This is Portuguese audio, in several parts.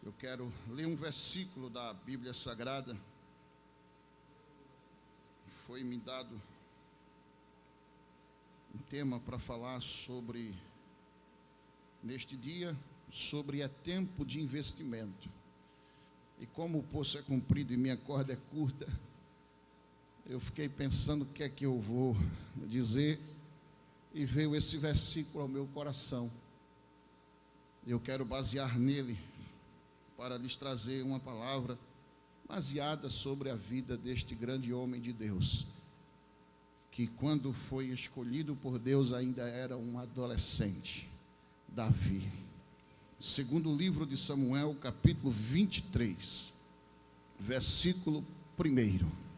Eu quero ler um versículo da Bíblia Sagrada. Foi-me dado um tema para falar sobre, neste dia, sobre tempo de investimento. E como o poço é comprido e minha corda é curta, eu fiquei pensando o que é que eu vou dizer, e veio esse versículo ao meu coração. Eu quero basear nele para lhes trazer uma palavra baseada sobre a vida deste grande homem de Deus, que quando foi escolhido por Deus ainda era um adolescente, Davi. Segundo livro de Samuel, capítulo 23, versículo 1.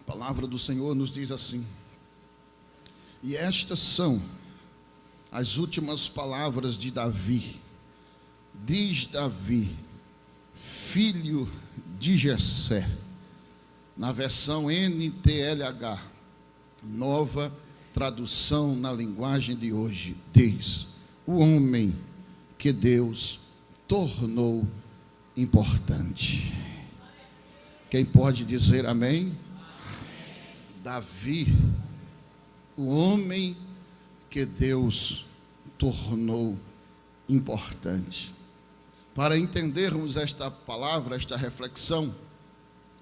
A palavra do Senhor nos diz assim: e estas são as últimas palavras de Davi. Diz Davi, filho de Jessé, na versão NTLH, nova tradução na linguagem de hoje, diz: o homem que Deus tornou importante. Quem pode dizer amém? Davi, o homem que Deus tornou importante. Para entendermos esta palavra, esta reflexão,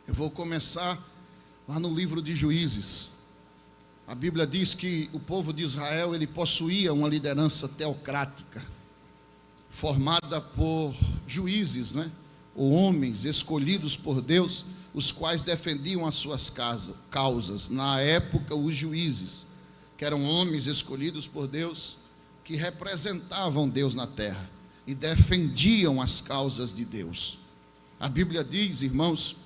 eu vou começar lá no livro de Juízes. A Bíblia diz que o povo de Israel, ele possuía uma liderança teocrática, formada por juízes, ou homens escolhidos por Deus, os quais defendiam as suas causas. Na época, os juízes, que eram homens escolhidos por Deus, que representavam Deus na terra e defendiam as causas de Deus. A Bíblia diz, irmãos,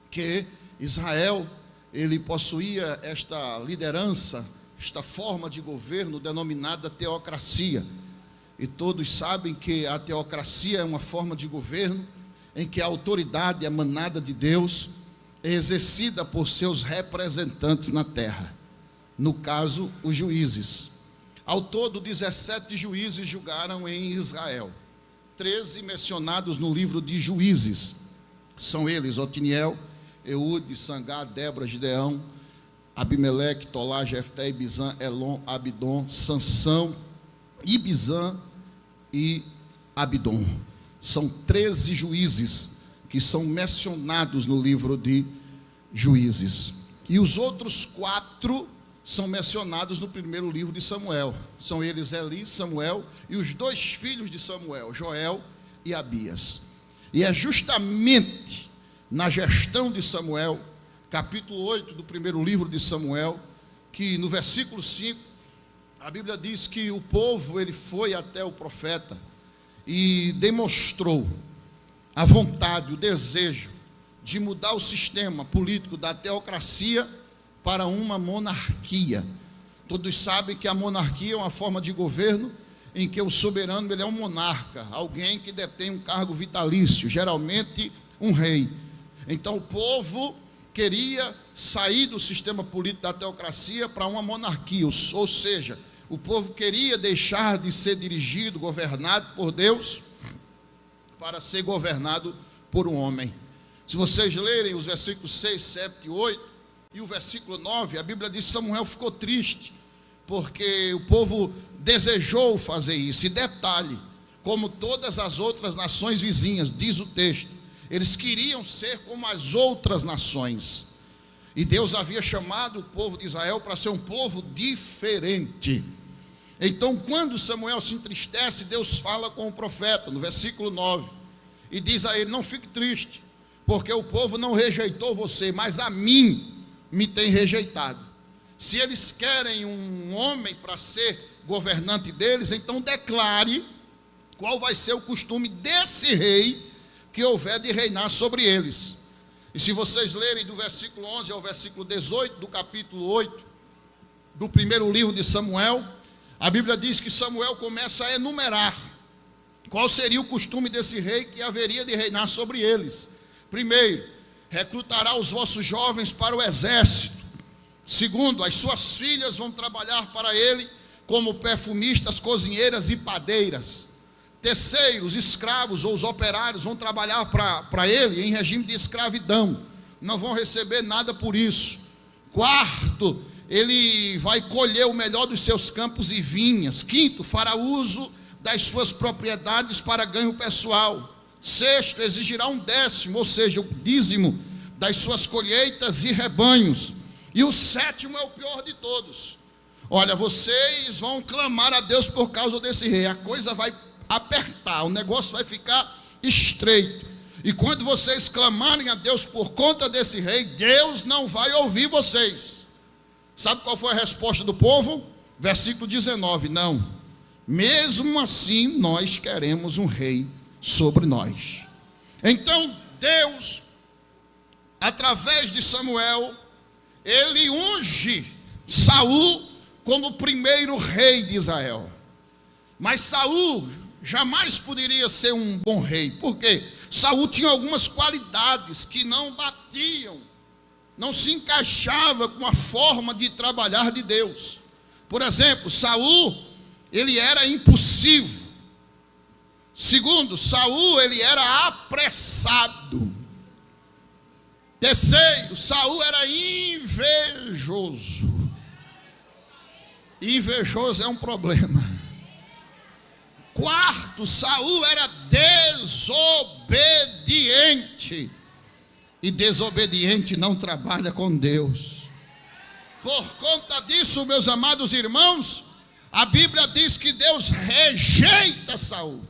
que Israel, ele possuía esta liderança, esta forma de governo denominada teocracia. E todos sabem que a teocracia é uma forma de governo em que a autoridade emanada de Deus é exercida por seus representantes na terra, no caso, os juízes. Ao todo, 17 juízes julgaram em Israel, 13 mencionados no livro de Juízes. São eles Otiniel, Eude, Sangá, Débora, Gideão, Abimeleque, Tolá, Jefté, Ibizã, Elon, Abidom, Sansão, Ibizã e Abidom. São 13 juízes que são mencionados no livro de Juízes. E os outros 4 são mencionados no primeiro livro de Samuel. São eles Eli, Samuel e os 2 filhos de Samuel, Joel e Abias. E é justamente na gestão de Samuel, capítulo 8 do primeiro livro de Samuel, que no versículo 5, a Bíblia diz que o povo, ele foi até o profeta e demonstrou a vontade, o desejo de mudar o sistema político da teocracia para uma monarquia. Todos sabem que a monarquia é uma forma de governo em que o soberano, ele é um monarca, alguém que detém um cargo vitalício, geralmente um rei. Então o povo queria sair do sistema político da teocracia para uma monarquia, ou seja, o povo queria deixar de ser dirigido, governado por Deus, para ser governado por um homem. Se vocês lerem os versículos 6, 7 e 8, e o versículo 9, a Bíblia diz que Samuel ficou triste, porque o povo desejou fazer isso. E detalhe, como todas as outras nações vizinhas, diz o texto, eles queriam ser como as outras nações. E Deus havia chamado o povo de Israel para ser um povo diferente. Então, quando Samuel se entristece, Deus fala com o profeta, no versículo 9, e diz a ele: não fique triste, porque o povo não rejeitou você, mas a mim me tem rejeitado. Se eles querem um homem para ser governante deles, então declare qual vai ser o costume desse rei que houver de reinar sobre eles. E se vocês lerem do versículo 11 ao versículo 18 do capítulo 8 do primeiro livro de Samuel, a Bíblia diz que Samuel começa a enumerar qual seria o costume desse rei que haveria de reinar sobre eles. Primeiro, recrutará os vossos jovens para o exército. Segundo, as suas filhas vão trabalhar para ele como perfumistas, cozinheiras e padeiras. Terceiro, os escravos ou os operários vão trabalhar para ele em regime de escravidão. Não vão receber nada por isso. Quarto, ele vai colher o melhor dos seus campos e vinhas. Quinto, fará uso das suas propriedades para ganho pessoal. Sexto, exigirá um décimo, ou seja, o dízimo das suas colheitas e rebanhos. E o sétimo é o pior de todos. Olha, vocês vão clamar a Deus por causa desse rei. A coisa vai apertar, o negócio vai ficar estreito. E quando vocês clamarem a Deus por conta desse rei, Deus não vai ouvir vocês. Sabe qual foi a resposta do povo? Versículo 19, não. Mesmo assim, nós queremos um rei sobre nós. Então, Deus, através de Samuel, ele unge Saul como o primeiro rei de Israel. Mas Saul jamais poderia ser um bom rei. Por quê? Saul tinha algumas qualidades que não batiam, não se encaixava com a forma de trabalhar de Deus. Por exemplo, Saul, ele era impulsivo. Segundo, Saul, ele era apressado. Terceiro, Saul era invejoso. Invejoso é um problema. Quarto, Saul era desobediente. E desobediente não trabalha com Deus. Por conta disso, meus amados irmãos, a Bíblia diz que Deus rejeita Saul.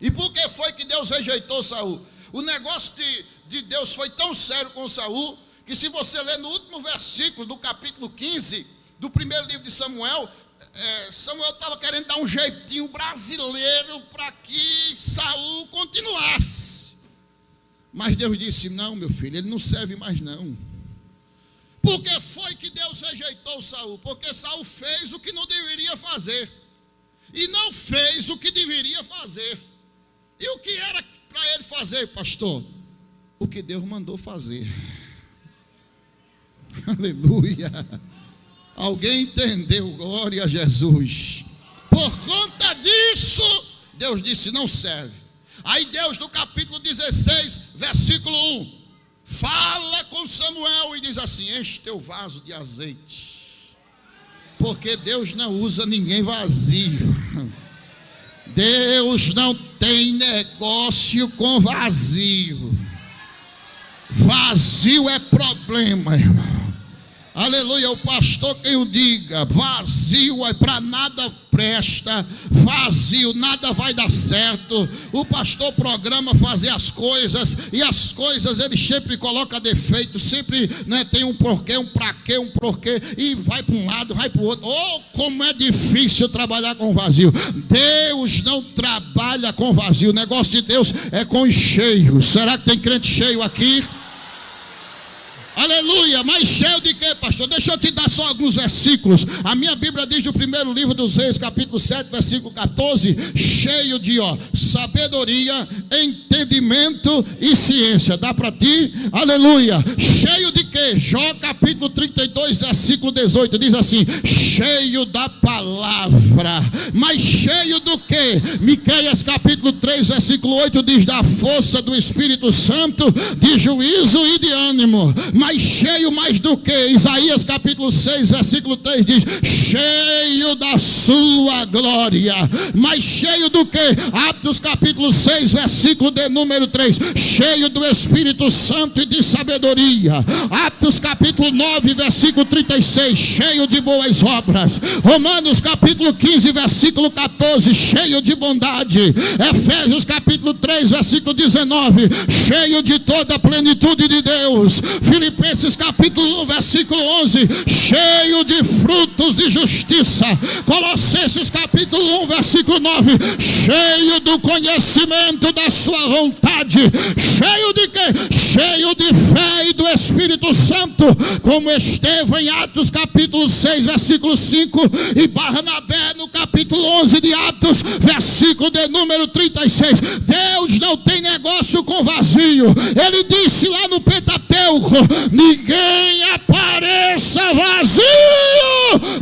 E por que foi que Deus rejeitou Saul? O negócio de Deus foi tão sério com Saul, que se você ler no último versículo do capítulo 15, do primeiro livro de Samuel, Samuel estava querendo dar um jeitinho brasileiro para que Saul continuasse. Mas Deus disse, não, meu filho, ele não serve mais não. Por que foi que Deus rejeitou Saul? Porque Saul fez o que não deveria fazer. E não fez o que deveria fazer. E o que era para ele fazer, pastor? O que Deus mandou fazer. Aleluia. Alguém entendeu? Glória a Jesus. Por conta disso, Deus disse, não serve. Aí Deus, no capítulo 16, versículo 1, fala com Samuel e diz assim, enche teu vaso de azeite. Porque Deus não usa ninguém vazio. Deus não tem negócio com vazio. Vazio é problema, irmão. Aleluia, o pastor quem o diga, vazio é para nada presta, vazio, nada vai dar certo. O pastor programa fazer as coisas, e as coisas ele sempre coloca defeito, sempre tem um porquê, um pra quê, um porquê, e vai para um lado, vai para o outro. Oh, como é difícil trabalhar com vazio. Deus não trabalha com vazio, o negócio de Deus é com cheio. Será que tem crente cheio aqui? Aleluia, mas cheio de quê, pastor? Deixa eu te dar só alguns versículos. A minha Bíblia diz no primeiro livro dos Reis, capítulo 7, versículo 14, cheio de sabedoria, entendimento e ciência. Dá para ti? Aleluia. Cheio de quê? Jó capítulo 32, versículo 18, diz assim, cheio da palavra. Mas cheio do quê? Miqueias capítulo 3, versículo 8 diz, da força do Espírito Santo, de juízo e de ânimo. Mas cheio mais do que? Isaías capítulo 6, versículo 3 diz, cheio da sua glória. Mas cheio do que? Atos capítulo 6, versículo de número 3, cheio do Espírito Santo e de sabedoria. Atos capítulo 9, versículo 36, cheio de boas obras. Romanos capítulo 15, versículo 14, cheio de bondade. Efésios capítulo 3, versículo 19, cheio de toda a plenitude de Deus. Filipenses capítulo 1, versículo 11, cheio de frutos de justiça. Colossenses capítulo 1, versículo 9, cheio do conhecimento da sua vontade. Cheio de quê? Cheio de fé e do Espírito Santo, como Estevão em Atos capítulo 6, versículo 5, e Barnabé no capítulo capítulo 11 de Atos, versículo de número 36. Deus não tem negócio com vazio. Ele disse lá no Pentateuco: ninguém apareça vazio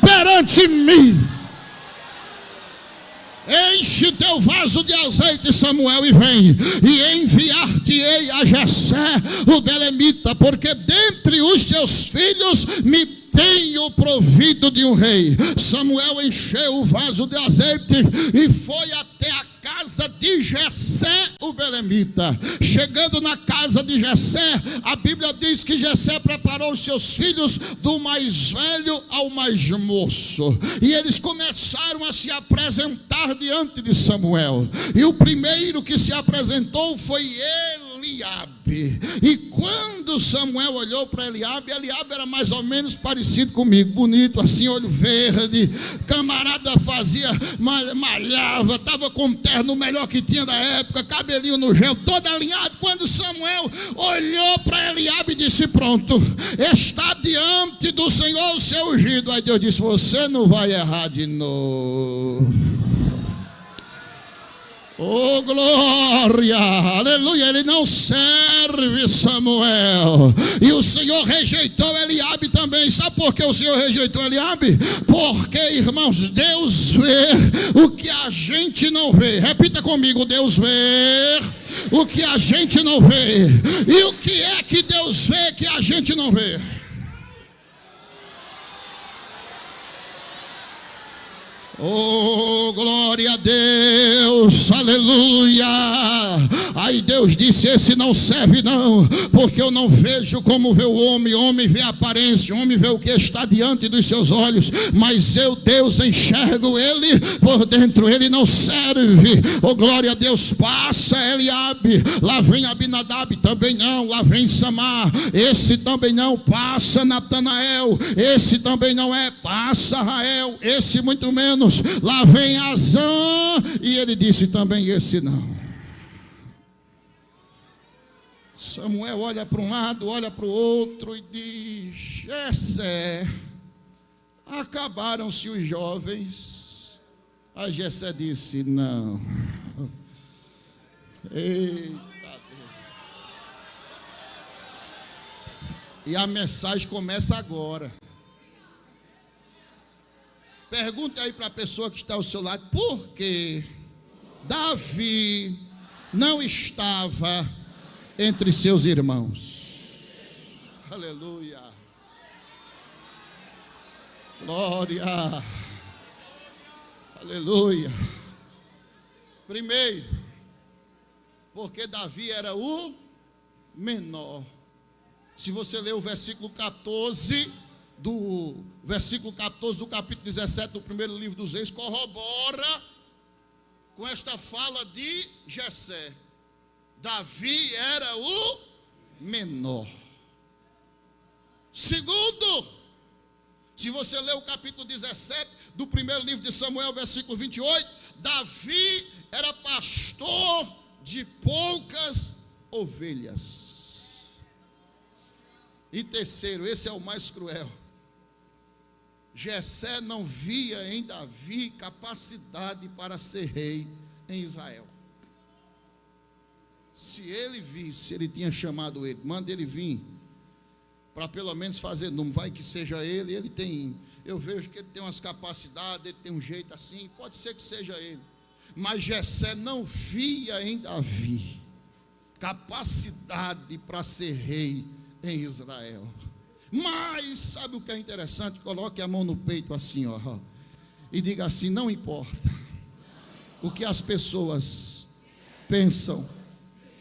perante mim. Enche teu vaso de azeite, Samuel, e vem, e enviar-te-ei a Jessé o belemita, porque dentre os seus filhos me tenho provido de um rei. Samuel encheu o vaso de azeite e foi até a casa de Jessé o belemita. Chegando na casa de Jessé, a Bíblia diz que Jessé preparou os seus filhos, do mais velho ao mais moço, e eles começaram a se apresentar diante de Samuel. E o primeiro que se apresentou foi Eliabe. E quando Samuel olhou para Eliabe, Eliabe era mais ou menos parecido comigo, bonito assim, olho verde, camarada fazia, malhava, estava com um terno melhor que tinha da época, cabelinho no gel, todo alinhado. Quando Samuel olhou para Eliabe e disse: pronto, está diante do Senhor o seu ungido. Aí Deus disse: você não vai errar de novo. Oh, glória, aleluia. Ele não serve Samuel. E o Senhor rejeitou Eliabe também. Sabe por que o Senhor rejeitou Eliabe? Porque, irmãos, Deus vê o que a gente não vê. Repita comigo: Deus vê o que a gente não vê. E o que é que Deus vê que a gente não vê? Oh, glória a Deus, aleluia. Aí Deus disse: esse não serve não, porque eu não vejo como vê o homem vê a aparência, o homem vê o que está diante dos seus olhos, mas eu, Deus, enxergo ele por dentro, ele não serve. Oh, glória a Deus. Passa Eliabe, lá vem Abinadab, também não. Lá vem Samar, esse também não. Passa Natanael, esse também não é. Passa Rael, esse muito menos. Lá vem Azã, e ele disse também: esse não. Samuel olha para um lado, olha para o outro e diz: Jessé, acabaram-se os jovens. A Jessé disse: não. Eita Deus. E a mensagem começa agora. Pergunte aí para a pessoa que está ao seu lado: por que Davi não estava entre seus irmãos? Aleluia. Glória. Aleluia. Primeiro, porque Davi era o menor. Se você ler o versículo 14 do capítulo 17 do primeiro livro dos Reis, corrobora com esta fala de Jessé. Davi era o menor. Segundo, se você ler o capítulo 17 do primeiro livro de Samuel, versículo 28, Davi era pastor de poucas ovelhas. E terceiro, esse é o mais cruel, Jessé não via em Davi capacidade para ser rei em Israel. Se ele visse, ele tinha chamado ele: manda ele vir, para pelo menos fazer número, vai que seja ele. Ele tem, eu vejo que ele tem umas capacidades, ele tem um jeito assim, pode ser que seja ele. Mas Jessé não via em Davi capacidade para ser rei em Israel. Mas sabe o que é interessante? Coloque a mão no peito assim, ó, e diga assim: não importa o que as pessoas pensam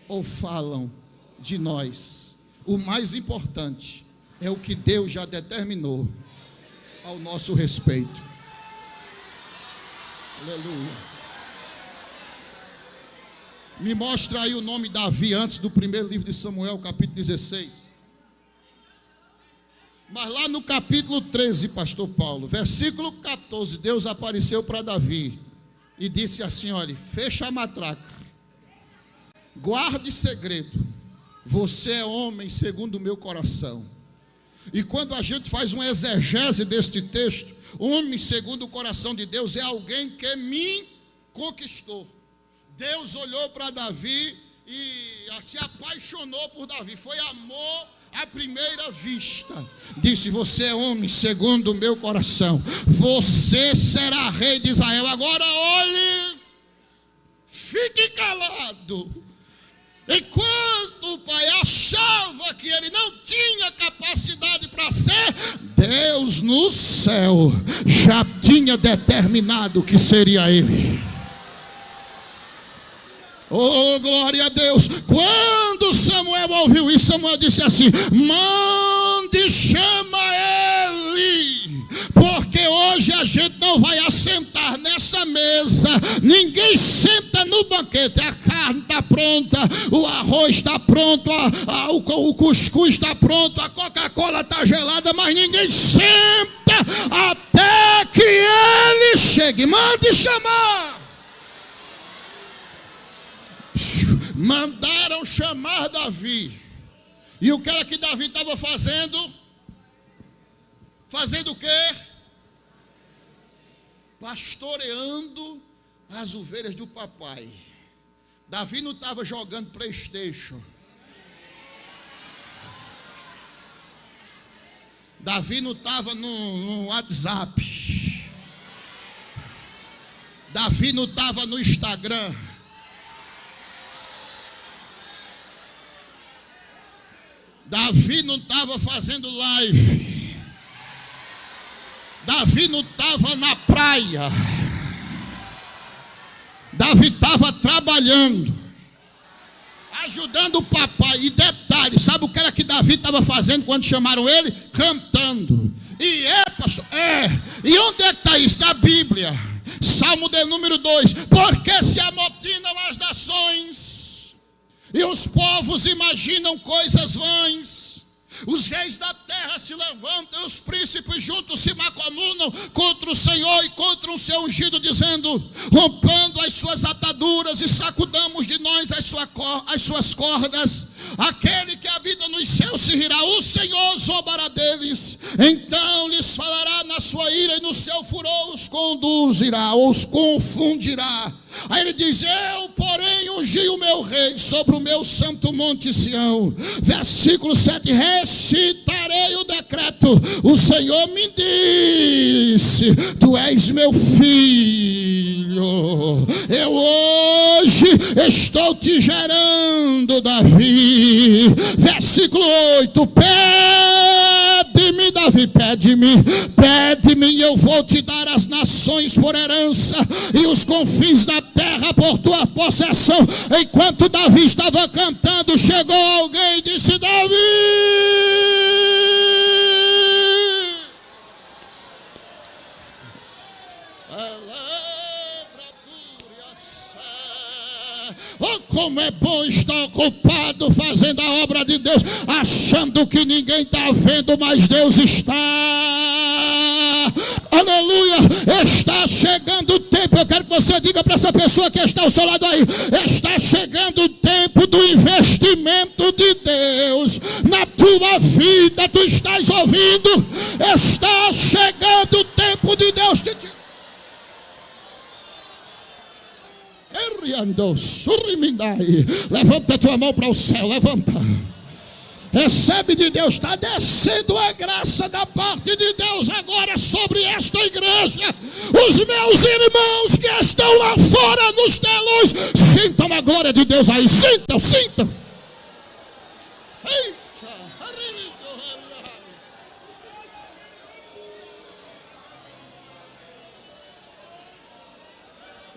ou falam de nós, o mais importante é o que Deus já determinou ao nosso respeito. Aleluia. Me mostra aí o nome de Davi antes do primeiro livro de Samuel, capítulo 16. Mas lá no capítulo 13, pastor Paulo, versículo 14, Deus apareceu para Davi e disse assim: olha, fecha a matraca, guarde segredo, você é homem segundo o meu coração. E quando a gente faz uma exegese deste texto, homem segundo o coração de Deus é alguém que me conquistou. Deus olhou para Davi e se apaixonou por Davi. Foi amor à primeira vista. Disse: você é homem segundo o meu coração. Você será rei de Israel. Agora olhe, fique calado. Enquanto o pai achava que ele não tinha capacidade para ser, Deus no céu já tinha determinado que seria ele. Oh, glória a Deus. Quando Samuel ouviu isso, Samuel disse assim: mande, chama ele, porque hoje a gente não vai assentar nessa mesa. Ninguém senta no banquete. A carne está pronta, o arroz está pronto, o cuscuz está pronto, a Coca-Cola está gelada, mas ninguém senta até que ele chegue. Mande chamar. Mandaram chamar Davi. E o que era que Davi estava fazendo? Fazendo o quê? Pastoreando as ovelhas do papai. Davi não estava jogando PlayStation. Davi não estava no WhatsApp. Davi não estava no Instagram. Davi não estava fazendo live. Davi não estava na praia. Davi estava trabalhando, ajudando o papai. E detalhe, sabe o que era que Davi estava fazendo quando chamaram ele? Cantando. E pastor, E onde é que está isso? Na Bíblia. Salmo de número 2. Porque se amotinam as nações e os povos imaginam coisas vãs. Os reis da terra se levantam, os príncipes juntos se macomunam contra o Senhor e contra o seu ungido, dizendo: rompando as suas ataduras e sacudamos de nós as suas cordas. Aquele que habita nos céus se rirá, o Senhor zombará deles. Então lhes falará na sua ira e no seu furor os conduzirá, ou os confundirá. Aí ele diz: eu, porém, ungi o meu rei sobre o meu santo monte Sião. Versículo 7: recitarei o decreto. O Senhor me disse: tu és meu filho, eu hoje estou te gerando, Davi. Versículo 8: pede-me, Davi, pede-me, e eu vou te dar as nações por herança e os confins da terra por tua possessão. Enquanto Davi estava cantando, chegou alguém e disse: Davi, oh, como é bom estar ocupado fazendo a obra de Deus, achando que ninguém está vendo, mas Deus está. Aleluia, está chegando o tempo. Eu quero que você diga para essa pessoa que está ao seu lado aí: está chegando o tempo do investimento de Deus na tua vida. Tu estás ouvindo? Está chegando o tempo de Deus te levanta a tua mão para o céu, levanta. Recebe de Deus, está descendo a graça da parte de Deus agora sobre esta igreja. Os meus irmãos que estão lá fora nos telões, sintam a glória de Deus aí, sintam.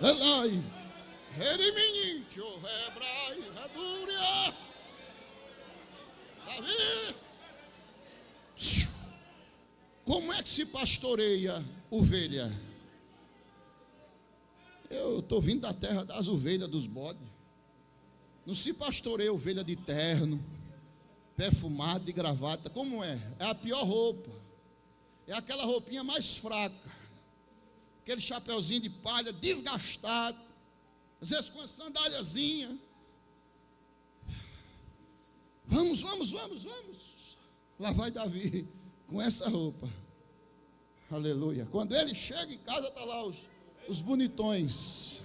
Elai, Herimininho, Hebrai, Hebúria. Davi. Como é que se pastoreia ovelha? Eu estou vindo da terra das ovelhas, dos bodes. Não se pastoreia ovelha de terno, perfumado, de gravata. Como é? É a pior roupa. É aquela roupinha mais fraca. Aquele chapeuzinho de palha desgastado. Às vezes com a sandáliazinha. Vamos. Lá vai Davi. com essa roupa. Aleluia. Quando ele chega em casa, está lá os bonitões.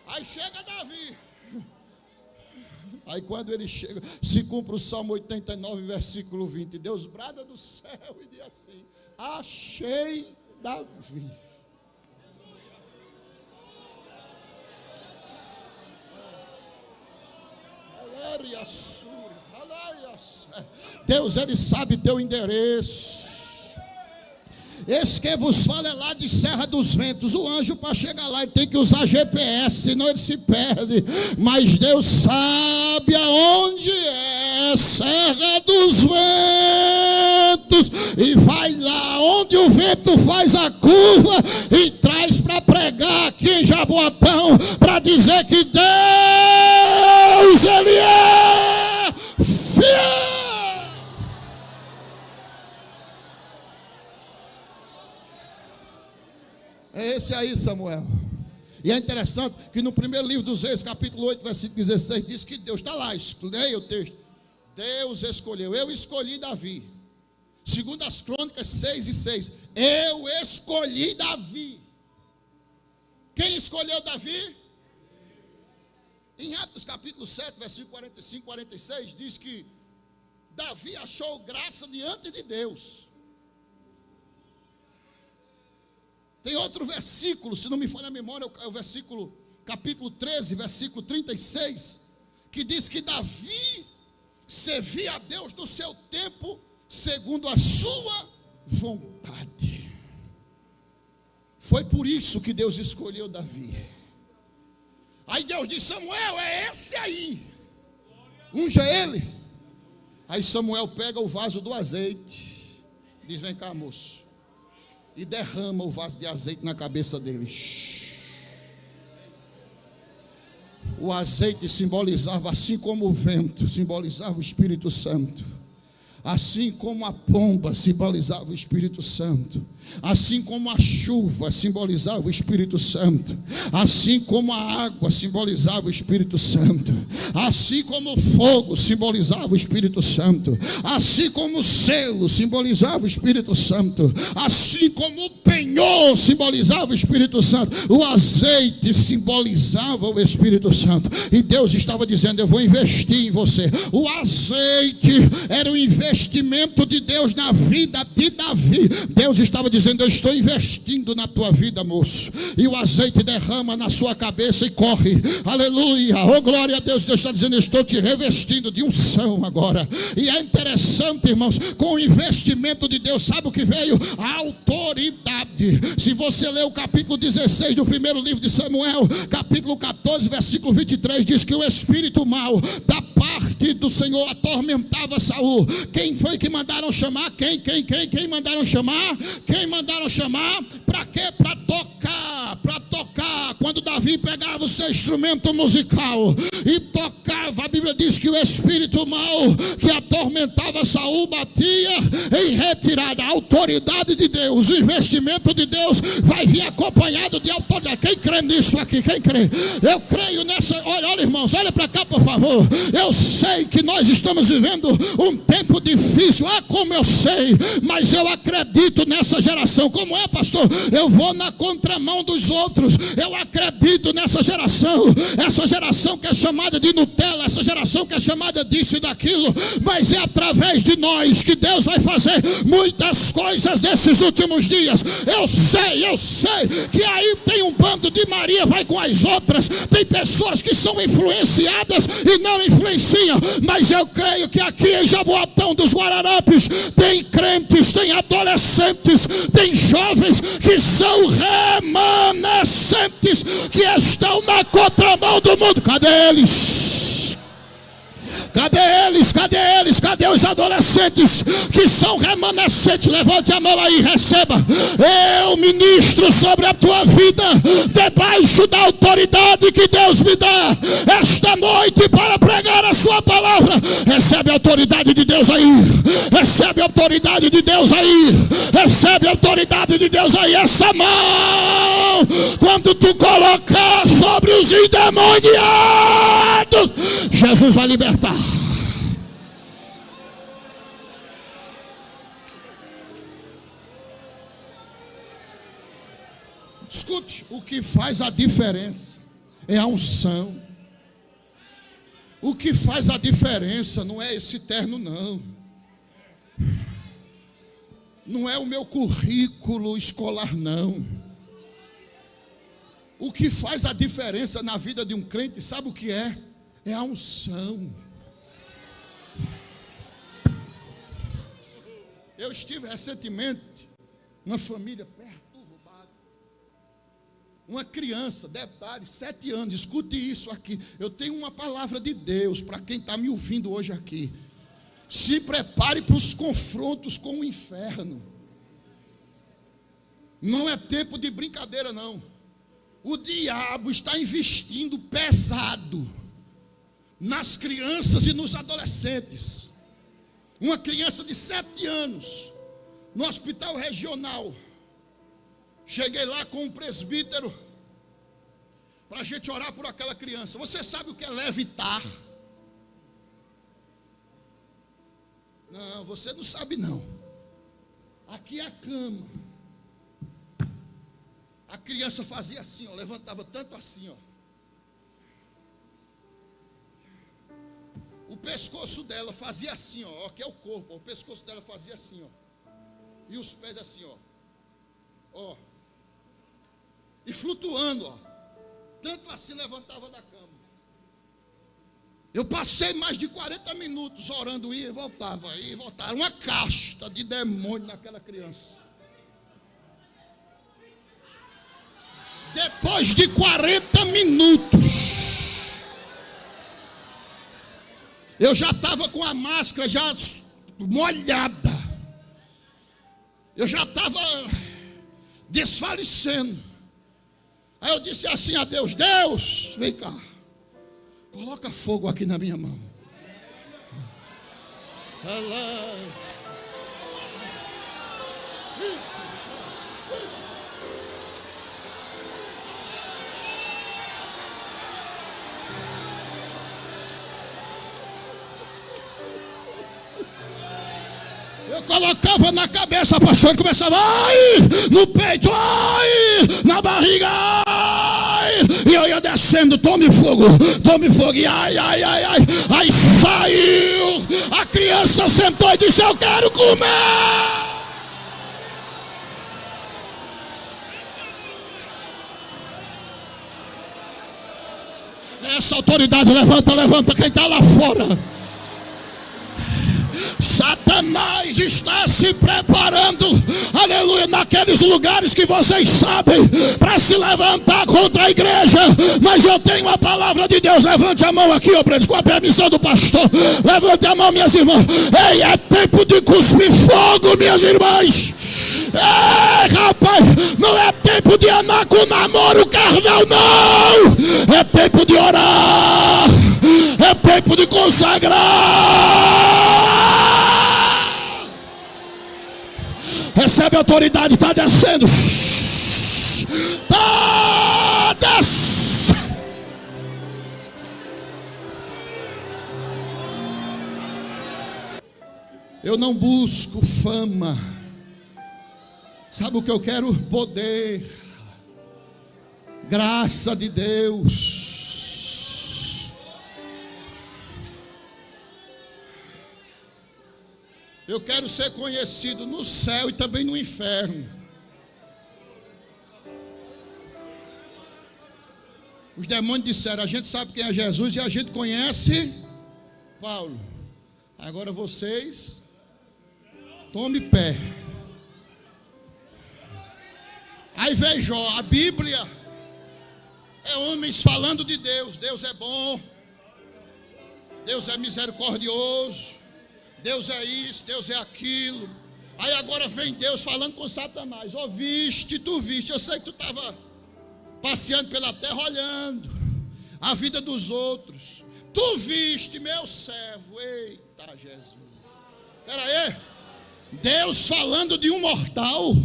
Aí chega Davi. Aí quando ele chega, se cumpre o Salmo 89, versículo 20. Deus brada do céu e diz assim: achei Davi. Deus, ele sabe teu endereço. Esse que vos fala é lá de Serra dos Ventos. O anjo, para chegar lá, ele tem que usar GPS, senão ele se perde. Mas Deus sabe aonde é Serra dos Ventos, e vai lá onde o vento faz a curva e traz para pregar aqui em Jaboatão, para dizer que Deus, ele é fiel. É esse aí, Samuel. E é interessante que no primeiro livro dos Reis, capítulo 8, versículo 16, diz que Deus, está lá, leia o texto. Deus escolheu, eu escolhi Davi. Segundo as Crônicas 6:6, eu escolhi Davi. Quem escolheu Davi? Em Atos capítulo 7, versículo 45, 46, diz que Davi achou graça diante de Deus. Tem outro versículo, se não me falha a memória, é o versículo, capítulo 13, versículo 36, que diz que Davi servia a Deus no seu tempo, segundo a sua vontade. Foi por isso que Deus escolheu Davi. Aí Deus disse: Samuel, é esse aí, unja ele. Aí Samuel pega o vaso do azeite, diz: vem cá, moço, e derrama o vaso de azeite na cabeça dele. O azeite simbolizava, assim como o vento simbolizava o Espírito Santo, assim como a pomba simbolizava o Espírito Santo, assim como a chuva simbolizava o Espírito Santo, assim como a água simbolizava o Espírito Santo, assim como o fogo simbolizava o Espírito Santo, assim como o selo simbolizava o Espírito Santo, assim como o penhor simbolizava o Espírito Santo, o azeite simbolizava o Espírito Santo. E Deus estava dizendo: eu vou investir em você. O azeite era o investimento de Deus na vida de Davi. Deus estava dizendo: eu estou investindo na tua vida, moço. E o azeite derrama na sua cabeça e corre. Aleluia, oh glória a Deus. Deus está dizendo: eu estou te revestindo de unção agora. E é interessante, irmãos, com o investimento de Deus, sabe o que veio? A autoridade. Se você ler o capítulo 16 do primeiro livro de Samuel, capítulo 14, versículo 23, diz que o espírito mau da parte do Senhor atormentava Saul. Quem foi que mandaram chamar? Quem mandaram chamar? Quem mandaram chamar? Para quê? Para tocar. Quando Davi pegava o seu instrumento musical e tocava, a Bíblia diz que o espírito mau que atormentava Saul batia em retirada. A autoridade de Deus, o investimento de Deus vai vir acompanhado de autoridade. Quem crê nisso aqui? Quem crê? Eu creio nessa. Olha, irmãos, olha para cá, por favor. Eu sei que nós estamos vivendo um tempo difícil. Como eu sei, mas eu acredito nessa geração. Como é, pastor? Eu vou na contramão dos outros. Eu acredito nessa geração. Essa geração que é chamada de Nutella, essa geração que é chamada disso e daquilo, mas é através de nós que Deus vai fazer muitas coisas nesses últimos dias. Eu sei que aí tem um bando de Maria vai com as outras, tem pessoas que são influenciadas e não influenciam, mas eu creio que aqui em Jaboatão dos Guararapes tem crentes, tem adolescentes, tem jovens que são remanescentes, que estão na contramão do mundo. Cadê eles? Cadê eles? Cadê eles? Cadê os adolescentes que são remanescentes? Levante a mão aí, receba. Eu ministro sobre a tua vida, debaixo da autoridade que Deus me dá esta noite para pregar a sua palavra. Recebe a autoridade de Deus aí. Recebe a autoridade de Deus aí. Recebe a autoridade de Deus aí. Essa mão, quando tu colocar sobre os endemoniados, Jesus vai libertar. Escute, o que faz a diferença é a unção. O que faz a diferença não é esse terno, não. Não é o meu currículo escolar, não. O que faz a diferença na vida de um crente, sabe o que é? É a unção. Eu estive recentemente numa família perturbada. Uma criança, detalhe, 7 anos, escute isso aqui. Eu tenho uma palavra de Deus para quem está me ouvindo hoje aqui. Se prepare para os confrontos com o inferno. Não é tempo de brincadeira, não. O diabo está investindo pesado nas crianças e nos adolescentes. Uma criança de 7 anos, no hospital regional. Cheguei lá com um presbítero para a gente orar por aquela criança. Você sabe o que é levitar? Não, você não sabe não. Aqui é a cama. A criança fazia assim, ó, levantava tanto assim, ó. O pescoço dela fazia assim, ó, que é o corpo, ó, o pescoço dela fazia assim, ó. E os pés assim, ó. Ó. E flutuando, ó. Tanto assim levantava da cama. Eu passei mais de 40 minutos orando, ia e voltava, ia e voltava. Uma casta de demônio naquela criança. Depois de 40 minutos, eu já estava com a máscara já molhada. Eu já estava desfalecendo. Aí eu disse assim a Deus: Deus, vem cá, coloca fogo aqui na minha mão. Eu colocava na cabeça, pastor, e começava, ai, no peito, ai, na barriga, ai, e eu ia descendo, tome fogo, e ai, aí saiu, a criança sentou e disse, eu quero comer. Essa autoridade, levanta, quem está lá fora. Satanás está se preparando, aleluia, naqueles lugares que vocês sabem, para se levantar contra a igreja. Mas eu tenho a palavra de Deus. Levante a mão aqui, com a permissão do pastor. Levante a mão, minhas irmãs. Ei, é tempo de cuspir fogo, minhas irmãs. Ei, rapaz, não é tempo de andar com namoro carnal, não. É tempo de orar. É tempo de consagrar. Recebe a autoridade, está descendo. Está descendo. Eu não busco fama. Sabe o que eu quero? Poder. Graça de Deus. Eu quero ser conhecido no céu e também no inferno. Os demônios disseram, a gente sabe quem é Jesus e a gente conhece Paulo. Agora vocês, tome pé. Aí veja, Jó, a Bíblia é homens falando de Deus. Deus é bom, Deus é misericordioso, Deus é isso, Deus é aquilo. Aí agora vem Deus falando com Satanás. Ouviste, tu viste. Eu sei que tu estava passeando pela terra olhando a vida dos outros. Tu viste, meu servo. Eita Jesus. Espera aí. Deus falando de um mortal.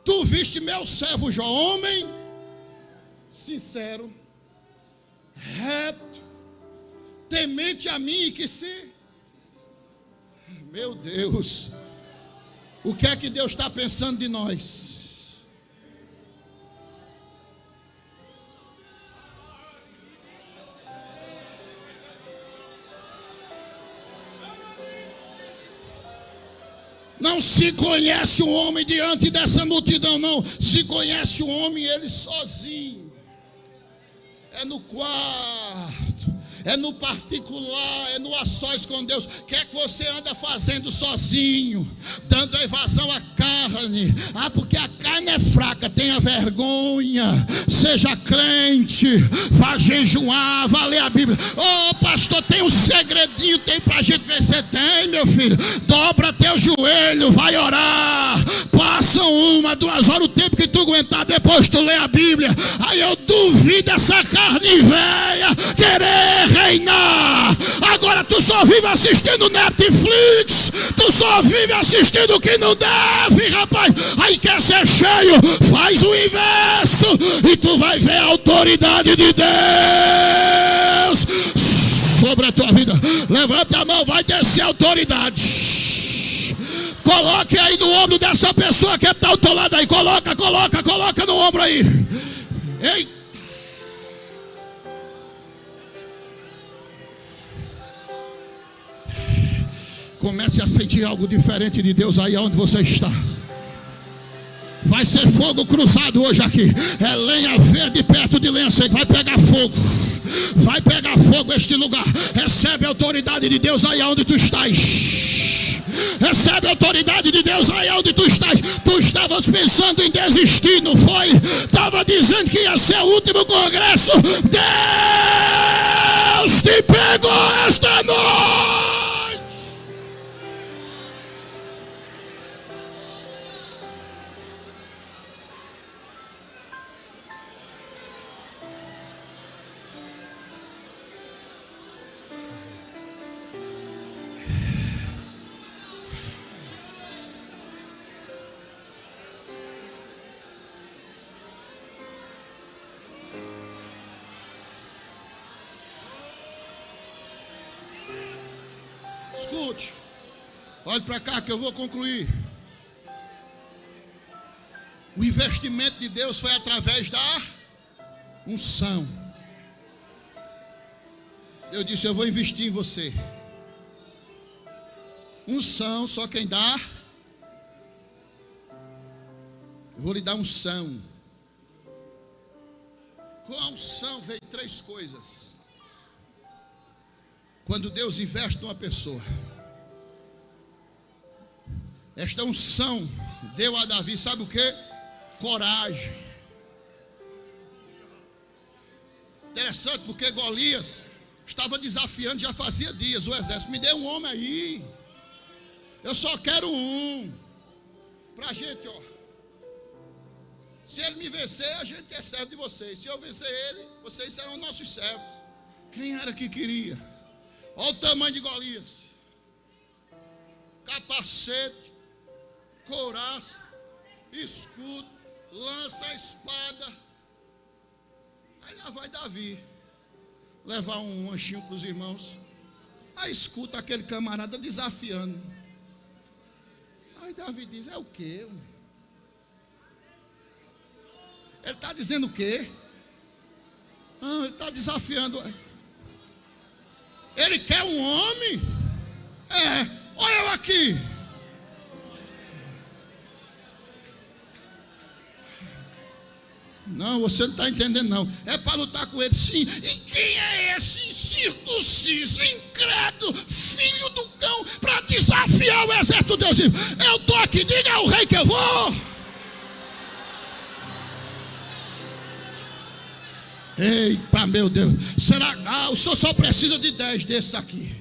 Tu viste, meu servo Jó, homem sincero, reto, temente a mim e que se... Meu Deus, o que é que Deus está pensando de nós? Não se conhece um homem diante dessa multidão, não. Se conhece um homem ele sozinho. É no quarto, é no particular, é no a sós com Deus. O que é que você anda fazendo sozinho? Dando evasão à carne. Porque a carne é fraca. Tenha vergonha. Seja crente. Vá jejuar, vá ler a Bíblia. Pastor, tem um segredinho, tem pra gente ver se tem, meu filho. Dobra teu joelho, vai orar. Passam 1, 2 horas, o tempo que tu aguentar, depois tu lê a Bíblia. Aí eu duvido essa carne velha querer reinar. Agora tu só vive assistindo Netflix. Tu só vive assistindo o que não deve, rapaz. Aí quer ser cheio, faz o inverso e tu vai ver a autoridade de Deus sobre a tua vida. Levante a mão, vai descer a autoridade. Coloque aí no ombro dessa pessoa que está ao teu lado aí. Coloca no ombro aí. Ei. Comece a sentir algo diferente de Deus aí onde você está. Vai ser fogo cruzado hoje aqui. É lenha verde perto de lenha seca. Vai pegar fogo. Vai pegar fogo este lugar. Recebe a autoridade de Deus aí onde tu estás. Recebe a autoridade de Deus aí onde tu estás. Tu estavas pensando em desistir, não foi? Estava dizendo que ia ser o último congresso. Deus te pegou esta noite. Escute, olhe para cá que eu vou concluir. O investimento de Deus foi através da unção. Eu disse, eu vou investir em você. Unção, só quem dá. Eu vou lhe dar unção. Com a unção veio 3 coisas. Quando Deus investe numa pessoa, esta unção deu a Davi, sabe o que? Coragem. Interessante, porque Golias estava desafiando já fazia dias o exército. Me dê um homem aí. Eu só quero um. Pra gente, ó. Se ele me vencer, a gente é servo de vocês. Se eu vencer ele, vocês serão nossos servos. Quem era que queria? Olha o tamanho de Golias. Capacete, couraça, escudo, lança a espada. Aí lá vai Davi levar um lanchinho para os irmãos. Aí escuta aquele camarada desafiando. Aí Davi diz, é o quê? Ele está dizendo o quê? Ele está desafiando. Ele quer um homem? Olha eu aqui. Não, você não está entendendo não. É para lutar com ele, sim. E quem é esse incircunciso, incrédulo, filho do cão, para desafiar o exército de Deus? Eu estou aqui, diga ao rei que eu vou. Eita, meu Deus. Será? O senhor só precisa de 10 desses aqui.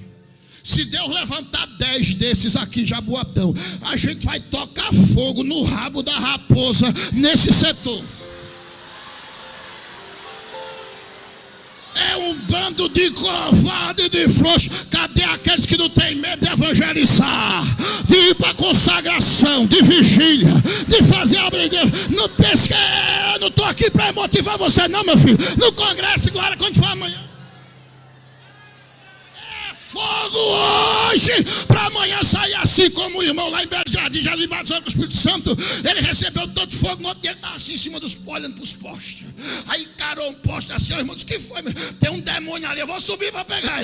Se Deus levantar 10 desses aqui, Jaboatão, a gente vai tocar fogo no rabo da raposa nesse setor. É um bando de covarde e de frouxo. Cadê aqueles que não têm medo de evangelizar, de ir para consagração, de vigília, de fazer a obra de Deus? Não pense que eu não estou aqui para motivar você não, meu filho. No congresso, glória, quando for amanhã, fogo hoje, para amanhã sair assim como o irmão lá em Belo Jardim, já batizado com o Espírito Santo. Ele recebeu tanto fogo, no outro dia ele estava assim em cima dos postes, olhando para os postes. Aí encarou um poste assim, o irmão disse: que foi? Tem um demônio ali, eu vou subir para pegar.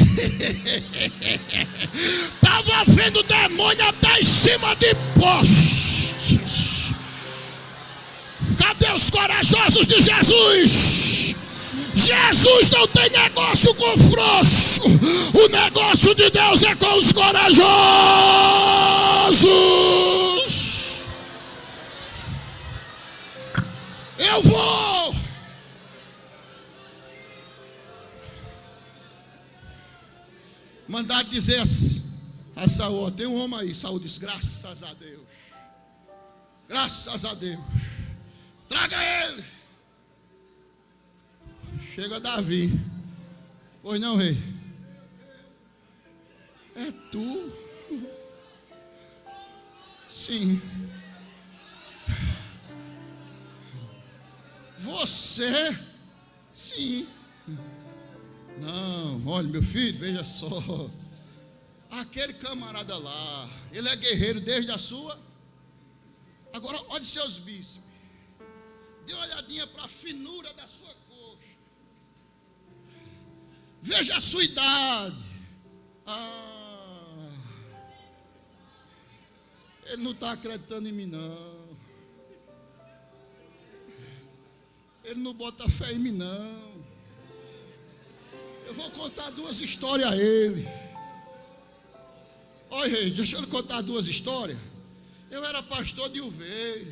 Estava vendo o demônio até em cima de postes. Cadê os corajosos de Jesus? Jesus não tem negócio com frouxo. O negócio de Deus é com os corajosos. Eu vou mandar dizer a Saul: tem um homem aí. Saul disse: graças a Deus, graças a Deus, traga ele. Chega Davi: pois não, rei? É tu? Sim. Você? Sim. Não, olha, meu filho, veja só. Aquele camarada lá, ele é guerreiro desde a sua. Agora, olhe seus bíceps. Dê uma olhadinha para a finura da sua coxa. Veja a sua idade. Ele não está acreditando em mim, não. Ele não bota fé em mim, não. Eu vou contar duas histórias a ele. Olha, deixa eu lhe contar duas histórias. Eu era pastor de ovelha.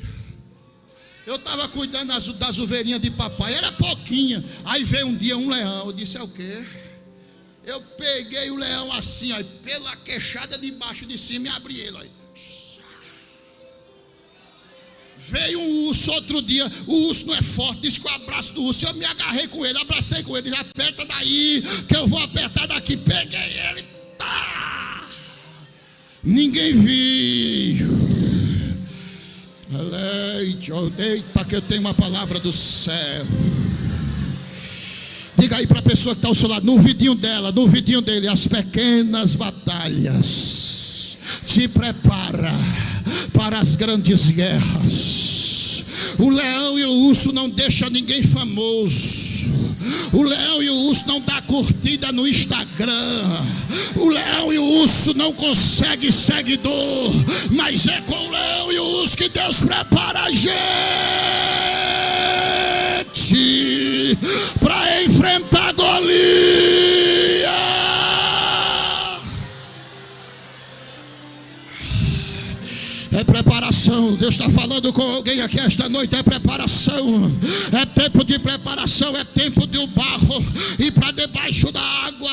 Eu estava cuidando das ovelhinhas de papai. Era pouquinha. Aí veio um dia um leão. Eu disse: é o quê? Eu peguei o leão assim, ó, pela queixada de baixo de cima e abri ele. Ó. Veio um urso outro dia. O urso não é forte. Disse que o abraço do urso. Eu me agarrei com ele, abracei com ele. Aperta daí, que eu vou apertar daqui. Peguei ele. Tá! Ninguém viu. Eita, que eu tenho uma palavra do céu. Diga aí para a pessoa que está ao seu lado, no vidinho dela, no vidinho dele: as pequenas batalhas te prepara para as grandes guerras. O leão e o urso não deixam ninguém famoso. O leão e o urso não dá curtida no Instagram. O leão e o urso não conseguem seguidor. Mas é com o leão e o urso que Deus prepara a gente para enfrentar Golias. É preparação. Deus está falando com alguém aqui esta noite. É preparação. É tempo de preparação. É tempo do barro ir para debaixo da água.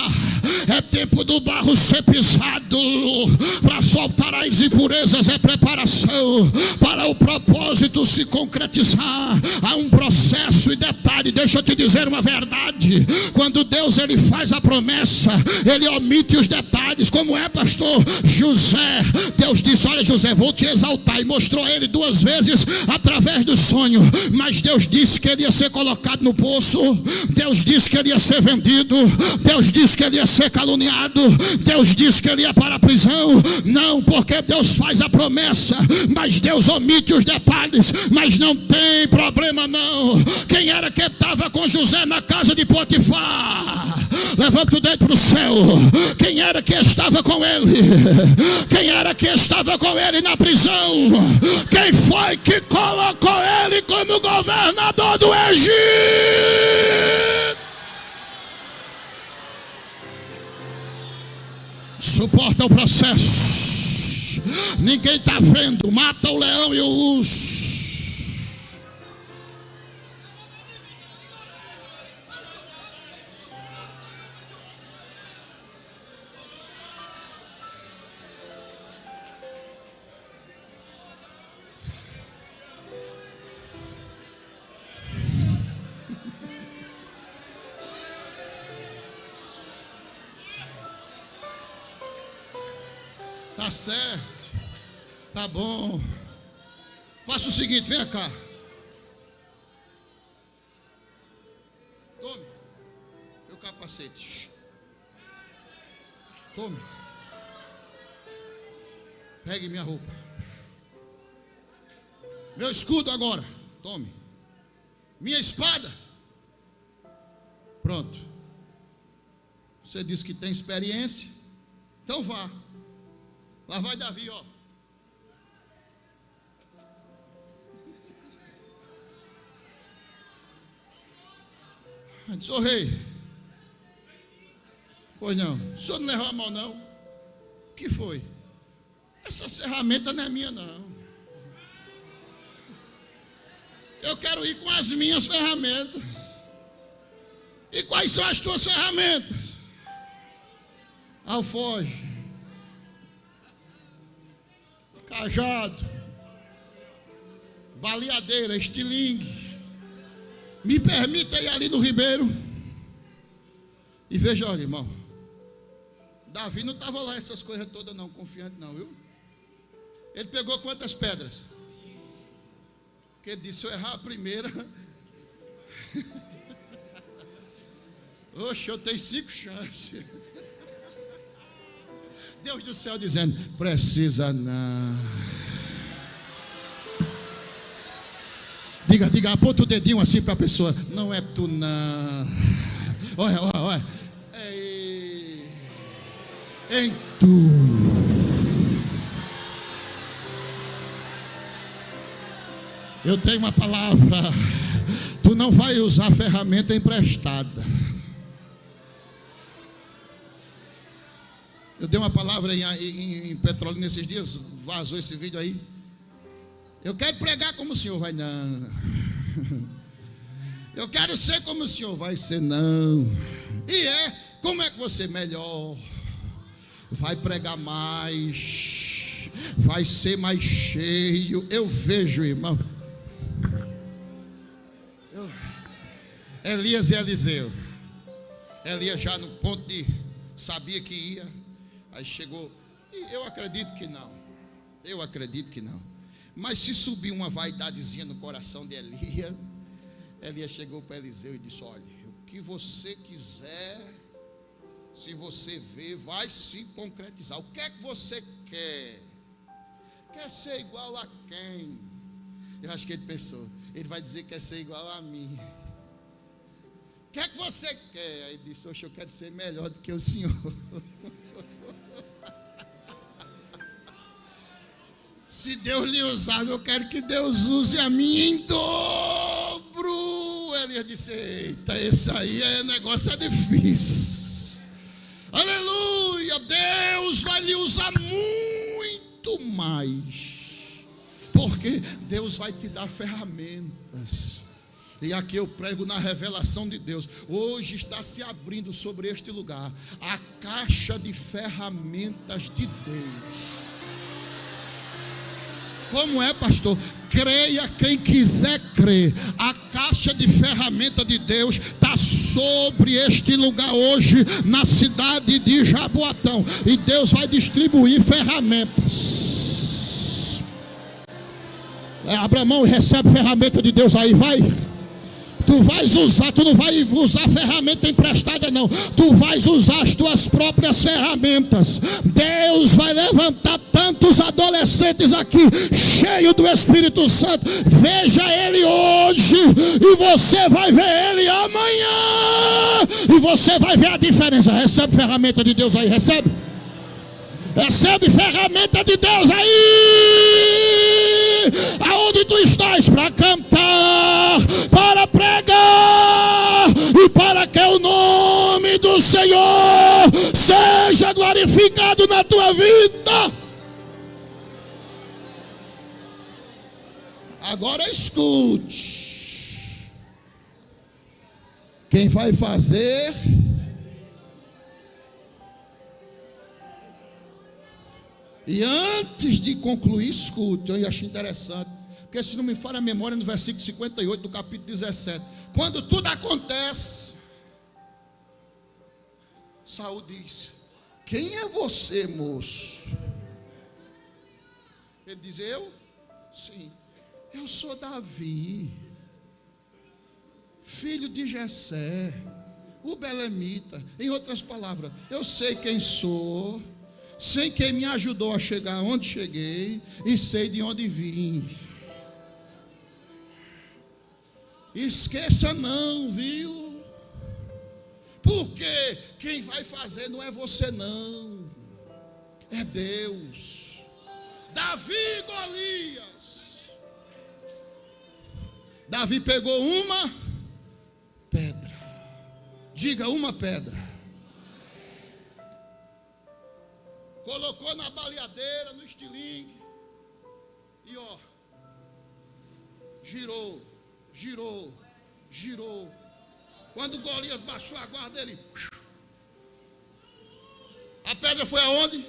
É tempo do barro ser pisado para soltar as impurezas. É preparação para o propósito se concretizar. Há um processo. E detalhe, deixa eu te dizer uma verdade. Quando Deus ele faz a promessa, ele omite os detalhes. Como é, pastor? José, Deus disse: olha, José, vou te exaltar. E mostrou ele duas vezes através do sonho. Mas Deus disse que ele ia ser colocado no poço. Deus disse que ele ia ser vendido. Deus disse que ele ia ser caluniado. Deus disse que ele ia para a prisão. Não, porque Deus faz a promessa, mas Deus omite os detalhes. Mas não tem problema não. Quem era que estava com José na casa de Potifar? Levanta o dedo para o céu. Quem era que estava com ele? Quem era que estava com ele na prisão? Quem foi que colocou ele como governador do Egito? Suporta o processo. Ninguém está vendo. Mata o leão e o urso. Tá certo, tá bom. Faça o seguinte, vem cá. Tome meu capacete. Tome. Pegue minha roupa. Meu escudo agora. Tome. Minha espada. Pronto. Você disse que tem experiência. Então vá. Lá vai Davi, ó. Sou rei. Pois não. O senhor não levou a mão, não? O que foi? Essa ferramenta não é minha, não. Eu quero ir com as minhas ferramentas. E quais são as tuas ferramentas? Alfoge, cajado, baleadeira, estilingue. Me permita ir ali no ribeiro. E veja, olha, irmão, Davi não estava lá essas coisas todas não, confiante não, viu? Ele pegou quantas pedras? Porque ele disse, se eu errar a primeira... Oxe, eu tenho 5 chances. Deus do céu dizendo, precisa não. Diga, aponta o dedinho assim para a pessoa. Não é tu não. Olha. Em tu. Eu tenho uma palavra. Tu não vai usar ferramenta emprestada. Eu dei uma palavra em Petrolina nesses dias. Vazou esse vídeo aí. Eu quero pregar como o senhor. Vai não. Eu quero ser como o senhor. Vai ser não. E como é que você melhor? Vai pregar mais. Vai ser mais cheio. Eu vejo, irmão. Elias e Eliseu. Elias já no ponto de sabia que ia. Aí chegou. E eu acredito que não. Mas se subir uma vaidadezinha no coração de Elias, Elias chegou para Eliseu e disse, olha, o que você quiser, se você ver, vai se concretizar. O que é que você quer? Quer ser igual a quem? Eu acho que ele pensou, ele vai dizer que quer ser igual a mim. O que é que você quer? Aí ele disse, oxe, eu quero ser melhor do que o senhor. Se Deus lhe usar, eu quero que Deus use a mim em dobro. Elias disse, eita, esse aí negócio é difícil. Aleluia, Deus vai lhe usar muito mais. Porque Deus vai te dar ferramentas. E aqui eu prego na revelação de Deus. Hoje está se abrindo sobre este lugar a caixa de ferramentas de Deus. Como é, pastor? Creia quem quiser crer. A caixa de ferramenta de Deus está sobre este lugar hoje, na cidade de Jaboatão. E Deus vai distribuir ferramentas. Abra a mão e recebe ferramenta de Deus aí, vai. Tu não vai usar ferramenta emprestada não. Tu vais usar as tuas próprias ferramentas. Deus vai levantar tantos adolescentes aqui, cheio do Espírito Santo. Veja ele hoje e você vai ver ele amanhã. E você vai ver a diferença. Recebe ferramenta de Deus aí, recebe. Recebe ferramenta de Deus aí. Aonde tu estás? Para cantar, para pregar e para que o nome do Senhor seja glorificado na tua vida. Agora escute. Quem vai fazer... E antes de concluir, escute, eu achei interessante, porque se não me falha a memória, no versículo 58 do capítulo 17, quando tudo acontece, Saul diz, quem é você, moço? Ele diz, eu? Sim, eu sou Davi, filho de Jessé, o belemita. Em outras palavras, eu sei quem sou, sei quem me ajudou a chegar onde cheguei e sei de onde vim. Esqueça não, viu? Porque quem vai fazer não é você não, é Deus. Davi e Golias. Davi pegou uma pedra. Diga, uma pedra. Colocou na baleadeira, no estilingue. E ó, girou, girou, girou. Quando Golias baixou a guarda dele, a pedra foi aonde?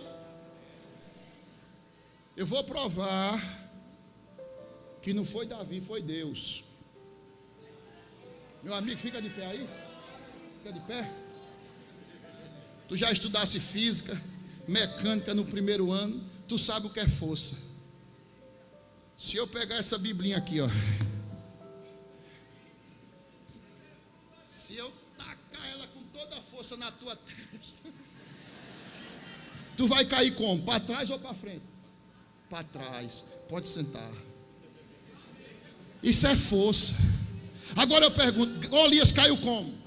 Eu vou provar que não foi Davi, foi Deus. Meu amigo, fica de pé aí. Fica de pé. Tu já estudasse física, mecânica no primeiro ano, tu sabe o que é força. Se eu pegar essa biblinha aqui, ó, se eu tacar ela com toda a força na tua testa, tu vai cair como? Para trás ou para frente? Para trás. Pode sentar. Isso é força. Agora eu pergunto, Golias caiu como?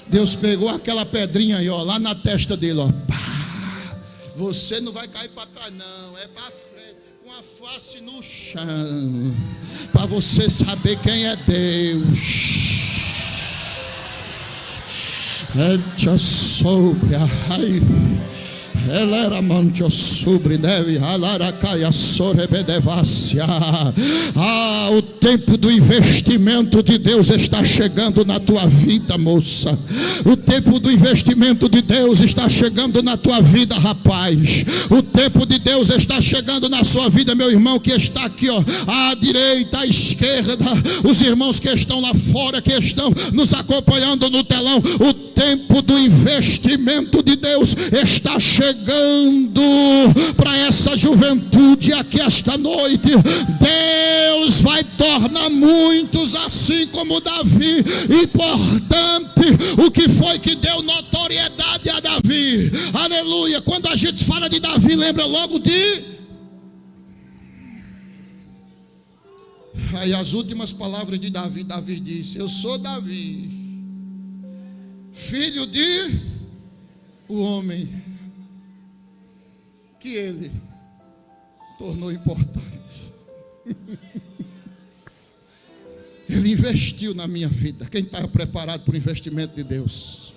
Deus pegou aquela pedrinha aí, ó, lá na testa dele, ó. Pá. Você não vai cair para trás, não, é para frente, com a face no chão, para você saber quem é Deus. É sobre a ela era mancho sobre neve, alaracaia sorebedevácia. O tempo do investimento de Deus está chegando na tua vida, moça. O tempo do investimento de Deus está chegando na tua vida, rapaz. O tempo de Deus está chegando na sua vida, meu irmão, que está aqui, ó, à direita, à esquerda, os irmãos que estão lá fora, que estão nos acompanhando no telão. O tempo do investimento de Deus está chegando para essa juventude aqui esta noite. Deus vai tornar muitos assim como Davi. Importante, o que foi que deu notoriedade a Davi? Aleluia. Quando a gente fala de Davi, lembra logo de... Aí as últimas palavras de Davi, Davi disse: eu sou Davi, filho de o homem que ele tornou importante. Ele investiu na minha vida. Quem está preparado para o investimento de Deus?